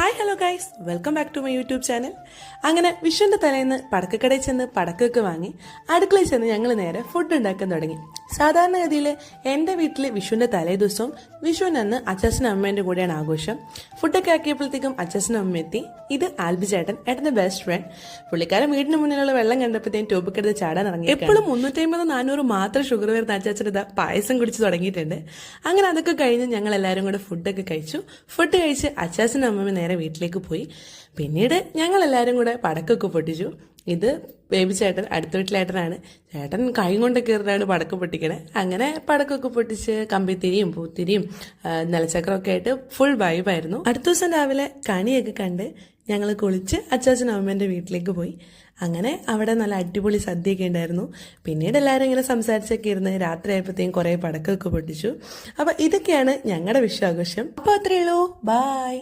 Hi hello guys, welcome back to my YouTube channel. അങ്ങനെ വിഷുവിൻ്റെ തലേന്ന് പടക്കക്കടയിൽ ചെന്ന് പടക്കമൊക്കെ വാങ്ങി അടുക്കളയിൽ ചെന്ന് ഞങ്ങൾ നേരെ ഫുഡ് ഉണ്ടാക്കാൻ തുടങ്ങി. സാധാരണഗതിയിൽ എൻ്റെ വീട്ടിൽ വിഷുവിൻ്റെ തലേ ദിവസവും വിഷുവിനന്ന് അച്ഛനും അമ്മേൻ്റെ കൂടെയാണ് ആഘോഷം. ഫുഡൊക്കെ ആക്കിയപ്പോഴത്തേക്കും അച്ഛനും അമ്മ എത്തി. ഇത് ആൽബി ചേട്ടൻ, ഏട്ടൻ്റെ ബെസ്റ്റ് ഫ്രണ്ട്. പുള്ളിക്കാരൻ വീടിന് മുന്നിലുള്ള വെള്ളം കണ്ടപ്പോഴത്തേക്കും ടോപ്പിക്കെടുത്ത് ചാടാൻ ഇറങ്ങി. എപ്പോഴും 350-400 മാത്രം ഷുഗർ വരുന്ന അച്ചാച്ചൻ പായസം കുടിച്ച് തുടങ്ങിയിട്ടുണ്ട്. അങ്ങനെ അതൊക്കെ കഴിഞ്ഞ് ഞങ്ങൾ എല്ലാവരും കൂടെ ഫുഡൊക്കെ കഴിച്ചു. ഫുഡ് കഴിച്ച് അച്ചാച്ചനും അമ്മയും നേരെ വീട്ടിലേക്ക് പോയി. പിന്നീട് ഞങ്ങൾ എല്ലാവരും കൂടെ പടക്കമൊക്കെ പൊട്ടിച്ചു. ഇത് ബേബി ചേട്ടൻ, അടുത്ത വീട്ടിലേട്ടനാണ്. ചേട്ടൻ കൈ കൊണ്ട് കയറിയാണ് പടക്കം പൊട്ടിക്കണേ. അങ്ങനെ പടക്കമൊക്കെ പൊട്ടിച്ച് കമ്പിത്തിരിയും പൂത്തിരിയും നിലച്ചക്രമൊക്കെ ആയിട്ട് ഫുൾ വൈബായിരുന്നു. അടുത്ത ദിവസം രാവിലെ കണിയൊക്കെ കണ്ട് ഞങ്ങൾ കുളിച്ച് അച്ചാച്ചനും അമ്മേൻ്റെ വീട്ടിലേക്ക് പോയി. അങ്ങനെ അവിടെ നല്ല അടിപൊളി സദ്യയൊക്കെ ഉണ്ടായിരുന്നു. പിന്നീട് എല്ലാവരും ഇങ്ങനെ സംസാരിച്ചൊക്കെ ഇരുന്ന് രാത്രി ആയപ്പോഴത്തേക്കും കുറേ പടക്കമൊക്കെ പൊട്ടിച്ചു. അപ്പോൾ ഇതൊക്കെയാണ് ഞങ്ങളുടെ വിഷു ആഘോഷം. അപ്പോൾ അത്രയേ ഉള്ളൂ. ബായ്.